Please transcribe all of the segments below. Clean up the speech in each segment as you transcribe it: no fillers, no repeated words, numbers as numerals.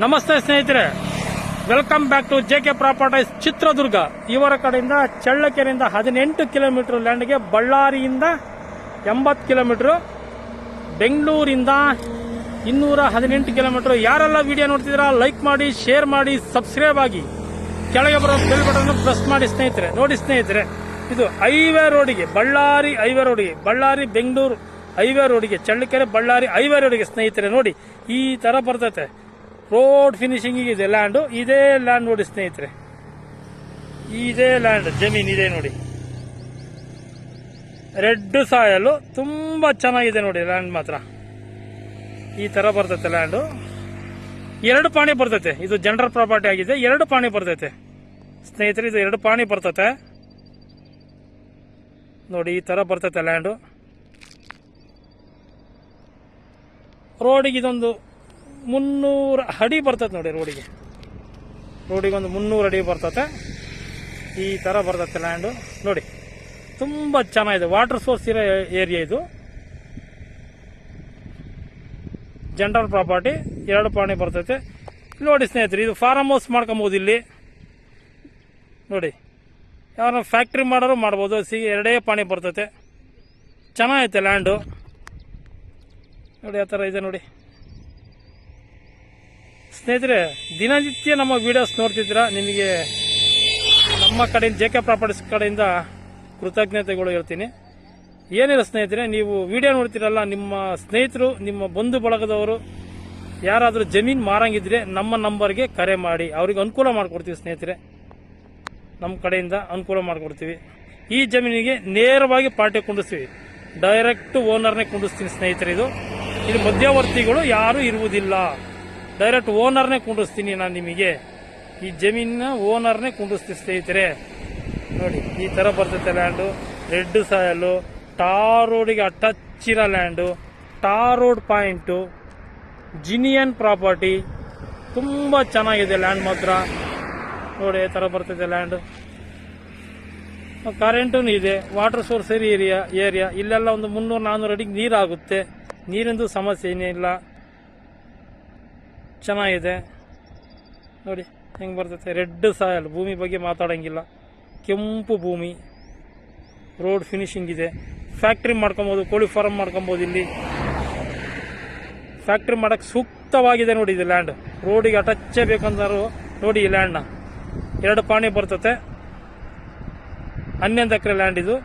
ನಮಸ್ತೆ ಸ್ನೇಹಿತರೆ, welcome back to JK properties Chitradurga. ಇವರ ಕಡೆಯಿಂದ ಚಳ್ಳಕೆರೆಯಿಂದ 18 ಕಿಲೋಮೀಟರ್ ಲ್ಯಾಂಡ್ಗೆ, ಬಳ್ಳಾರಿಯಿಂದ 80 ಕಿಲೋಮೀಟರ್, ಬೆಂಗಳೂರಿಂದ 218 ಕಿಲೋಮೀಟರ್. ಯಾರೆಲ್ಲ ವಿಡಿಯೋ ನೋಡ್ತಿದ್ದೀರಾ ಲೈಕ್ ಮಾಡಿ, ಶೇರ್ ಮಾಡಿ, ಸಬ್ಸ್ಕ್ರೈಬ್ ಆಗಿ, ಕೆಳಗೆ ಬರೋ ಬೆಲ್ ಬಟನ್ ಪ್ರೆಸ್ ಮಾಡಿ ಸ್ನೇಹಿತರೆ. ನೋಡಿ ಸ್ನೇಹಿತರೆ, ಇದು ಹೈವೇ ರೋಡಿಗೆ, ಬಳ್ಳಾರಿ ಹೈವೇ ರೋಡಿಗೆ, ಬಳ್ಳಾರಿ ಬೆಂಗಳೂರು ಹೈವೇ ರೋಡಿಗೆ, ಚಳ್ಳಕೆರೆ ಬಳ್ಳಾರಿ ಹೈವೇ ರೋಡಿಗೆ ಸ್ನೇಹಿತರೆ. ನೋಡಿ ಈ ತರ ಬರ್ತೈತೆ, ರೋಡ್ ಫಿನಿಶಿಂಗ್ ಇದೆ ಲ್ಯಾಂಡು. ಇದೇ ಲ್ಯಾಂಡ್ ನೋಡಿ ಸ್ನೇಹಿತರೆ, ಇದೇ ಲ್ಯಾಂಡ್ ಜಮೀನ್ ಇದೆ ನೋಡಿ. ರೆಡ್ ಸಾಯಲು ತುಂಬಾ ಚೆನ್ನಾಗಿದೆ ನೋಡಿ ಲ್ಯಾಂಡ್ ಮಾತ್ರ. ಈ ತರ ಬರ್ತೈತೆ ಲ್ಯಾಂಡು. 2 ಪಾಣಿ ಬರ್ತೈತೆ. ಇದು ಜನರಲ್ ಪ್ರಾಪರ್ಟಿ ಆಗಿದೆ. 2 ಪಾಣಿ ಬರ್ತೈತೆ ಸ್ನೇಹಿತರೆ. ಇದು 2 ಪಾಣಿ ಬರ್ತೈತೆ ನೋಡಿ. ಈ ತರ ಬರ್ತೈತೆ ಲ್ಯಾಂಡು. ರೋಡಿಗೆ ಇದೊಂದು 300 ಅಡಿ ಬರ್ತೈತೆ ನೋಡಿ. ರೋಡಿಗೆ ಒಂದು 300 ಅಡಿ ಬರ್ತೈತೆ. ಈ ತರ ಬರ್ತೈತೆ ಲ್ಯಾಂಡು ನೋಡಿ. ತುಂಬಾ ಚೆನ್ನಾಗಿದೆ. ವಾಟರ್ ಸೋರ್ಸ್ ಇರೋ ಏರಿಯಾ ಇದು. ಜನರಲ್ ಪ್ರಾಪರ್ಟಿ 2 ಪಾಣಿ ಬರ್ತೈತೆ ನೋಡಿ ಸ್ನೇಹಿತರೆ. ಇದು ಫಾರ್ಮ್ ಹೌಸ್ ಮಾಡ್ಕೊಬಹುದು ಇಲ್ಲಿ ನೋಡಿ. ಯಾರು ಫ್ಯಾಕ್ಟ್ರಿ ಮಾಡೋರು ಮಾಡ್ಬೋದು. 2 ಪಾಣಿ ಬರ್ತೈತೆ. ಚೆನ್ನಾಗೈತೆ ಲ್ಯಾಂಡು ನೋಡಿ. ಆ ಥರ ಇದೆ ನೋಡಿ ಸ್ನೇಹಿತರೆ. ದಿನನಿತ್ಯ ನಮ್ಮ ವಿಡಿಯೋಸ್ ನೋಡ್ತಿದ್ದೀರಾ, ನಿಮಗೆ ನಮ್ಮ ಕಡೆಯಿಂದ ಜೆಕೆ ಪ್ರಾಪರ್ಟೀಸ್ ಕಡೆಯಿಂದ ಕೃತಜ್ಞತೆಗಳು ಹೇಳ್ತೀನಿ. ಏನಿಲ್ಲ ಸ್ನೇಹಿತರೆ, ನೀವು ವಿಡಿಯೋ ನೋಡ್ತೀರಲ್ಲ, ನಿಮ್ಮ ಸ್ನೇಹಿತರು, ನಿಮ್ಮ ಬಂಧು ಬಳಗದವರು ಯಾರಾದರೂ ಜಮೀನು ಮಾರಂಗಿದ್ರೆ ನಮ್ಮ ನಂಬರ್ಗೆ ಕರೆ ಮಾಡಿ, ಅವ್ರಿಗೆ ಅನುಕೂಲ ಮಾಡಿಕೊಡ್ತೀವಿ ಸ್ನೇಹಿತರೆ. ನಮ್ಮ ಕಡೆಯಿಂದ ಅನುಕೂಲ ಮಾಡಿಕೊಡ್ತೀವಿ. ಈ ಜಮೀನಿಗೆ ನೇರವಾಗಿ ಪಾರ್ಟಿ ಕುಂಡಿಸ್ತೀವಿ. ಡೈರೆಕ್ಟ್ ಓನರ್ನೇ ಕುಂಡಿಸ್ತೀನಿ ಸ್ನೇಹಿತರೆ. ಇದು ಮಧ್ಯವರ್ತಿಗಳು ಯಾರೂ ಇರುವುದಿಲ್ಲ. ಡೈರೆಕ್ಟ್ ಓನರ್ನೇ ಕುಂಡಿಸ್ತೀನಿ ನಾನು ನಿಮಗೆ. ಈ ಜಮೀನಿನ ಓನರ್ನೇ ಕುಂಡಿಸ್ತೀನಿ ಸ್ನೇಹಿತರೆ. ನೋಡಿ ಈ ತರ ಬರ್ತೈತೆ ಲ್ಯಾಂಡು. ರೆಡ್ ಸಾಯಲು, ಟಾರ್ ರೋಡಿಗೆ ಟಚ್ ಇರೋ land, tar road point, genuine property. ತುಂಬಾ ಚೆನ್ನಾಗಿದೆ ಲ್ಯಾಂಡ್ ಮಾತ್ರ ನೋಡಿ. ಈ ತರ ಬರ್ತೈತೆ ಲ್ಯಾಂಡು. ಕರೆಂಟೂ ಇದೆ. ವಾಟರ್ ಸೋರ್ಸ್ ಏರಿಯಾ ಇಲ್ಲೆಲ್ಲ ಒಂದು 300-400 ಅಡಿಗೆ ನೀರಾಗುತ್ತೆ. ನೀರಿಂದು ಸಮಸ್ಯೆ ಏನಿಲ್ಲ. ಚೆನ್ನಾಗಿದೆ ನೋಡಿ ಹೆಂಗೆ ಬರ್ತೈತೆ. ರೆಡ್ ಸಾಯಲ್, ಭೂಮಿ ಬಗ್ಗೆ ಮಾತಾಡಂಗಿಲ್ಲ. ಕೆಂಪು ಭೂಮಿ. ರೋಡ್ ಫಿನಿಶಿಂಗ್ ಇದೆ. ಫ್ಯಾಕ್ಟ್ರಿ ಮಾಡ್ಕೊಬೋದು, ಕೋಳಿ ಫಾರ್ಮ್ ಮಾಡ್ಕೊಬೋದು. ಇಲ್ಲಿ ಫ್ಯಾಕ್ಟ್ರಿ ಮಾಡಕ್ಕೆ ಸೂಕ್ತವಾಗಿದೆ ನೋಡಿ ಇದು ಲ್ಯಾಂಡ್. ರೋಡಿಗೆ ಅಟಚ್ಚೇ ಬೇಕಂದ್ರು ನೋಡಿ ಈ ಲ್ಯಾಂಡ್ನ. 2 ಪಾಣಿ ಬರ್ತತೆ. 11 ಎಕರೆ ಲ್ಯಾಂಡ್ ಇದು.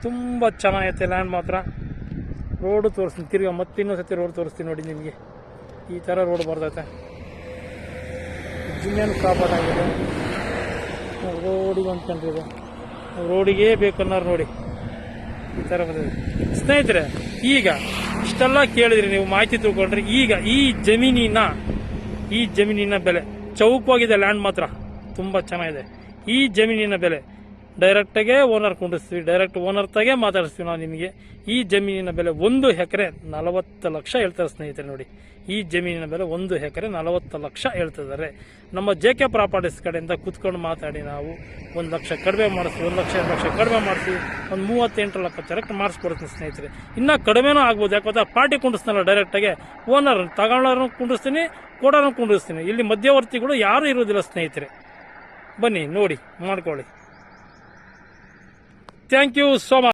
ತುಂಬ ಚೆನ್ನಾಗೈತೆ ಲ್ಯಾಂಡ್ ಮಾತ್ರ. ರೋಡು ತೋರಿಸ್ತೀನಿ ತಿರ್ಗಾ, ಮತ್ತೆ ಇನ್ನೊಂದ್ಸತಿ ರೋಡ್ ತೋರಿಸ್ತೀನಿ ನೋಡಿ ನಿಮಗೆ. ಈ ಥರ ರೋಡ್ ಬರ್ತೈತೆ. ಜಿನಿಯನ್ ಪ್ರಾಪರ್ಟ್ ಆಗಿದೆ. ರೋಡಿಗೆ ಅಂದ್ಕೊಂಡಿದೆ, ರೋಡಿಗೆ ಬೇಕನ್ನೋರು ನೋಡಿ. ಈ ಥರ ಬರ್ತೈತೆ ಸ್ನೇಹಿತರೆ. ಈಗ ಇಷ್ಟೆಲ್ಲ ಕೇಳಿದ್ರಿ ನೀವು, ಮಾಹಿತಿ ತಿಳ್ಕೊಂಡ್ರಿ. ಈಗ ಈ ಜಮೀನಿನ ಬೆಲೆ ಚೌಕವಾಗಿದೆ. ಲ್ಯಾಂಡ್ ಮಾತ್ರ ತುಂಬ ಚೆನ್ನಾಗಿದೆ. ಈ ಜಮೀನಿನ ಬೆಲೆ ಡೈರೆಕ್ಟಾಗೆ ಓನರ್ ಕುಂಡಿಸ್ತೀವಿ. ಡೈರೆಕ್ಟ್ ಓನರ್ ತಾಗೆ ಮಾತಾಡಿಸ್ತೀವಿ ನಾವು ನಿಮಗೆ. ಈ ಜಮೀನಿನ ಬೆಲೆ 1 ಎಕರೆ 40 ಲಕ್ಷ ಹೇಳ್ತಾರೆ ಸ್ನೇಹಿತರೆ. ನೋಡಿ ಈ ಜಮೀನಿನ ಬೆಲೆ 1 ಎಕರೆ 40 ಲಕ್ಷ ಹೇಳ್ತಿದ್ದಾರೆ. ನಮ್ಮ ಜೆಕೆ ಪ್ರಾಪರ್ಟೀಸ್ ಕಡೆಯಿಂದ ಕುತ್ಕೊಂಡು ಮಾತಾಡಿ ನಾವು 1 ಲಕ್ಷ ಕಡಿಮೆ ಮಾಡಿಸ್ತೀವಿ, 1 ಲಕ್ಷ 2 ಲಕ್ಷ ಕಡಿಮೆ ಮಾಡಿಸ್ತೀವಿ. ಒಂದು 38 ಲಕ್ಷ ಕರೆಕ್ಟ್ ಮಾಡಿಸ್ಕೊಡ್ತೀನಿ ಸ್ನೇಹಿತರೆ. ಇನ್ನೂ ಕಡಿಮೆನೂ ಆಗ್ಬೋದು. ಯಾಕಂದ್ರೆ ಪಾರ್ಟಿ ಕುಂಡಿಸ್ತಾನಲ್ಲ ಡೈರೆಕ್ಟಾಗೆ, ಓನರ್ ತಗೊಳ್ಳೋರು ಕುಂಡಿಸ್ತೀನಿ, ಕೊಡೋರು ಕುಂಡಿಸ್ತೀನಿ. ಇಲ್ಲಿ ಮಧ್ಯವರ್ತಿಗಳು ಯಾರೂ ಇರೋದಿಲ್ಲ ಸ್ನೇಹಿತರೆ. ಬನ್ನಿ ನೋಡಿ ಮಾಡ್ಕೊಳ್ಳಿ. Thank you so much.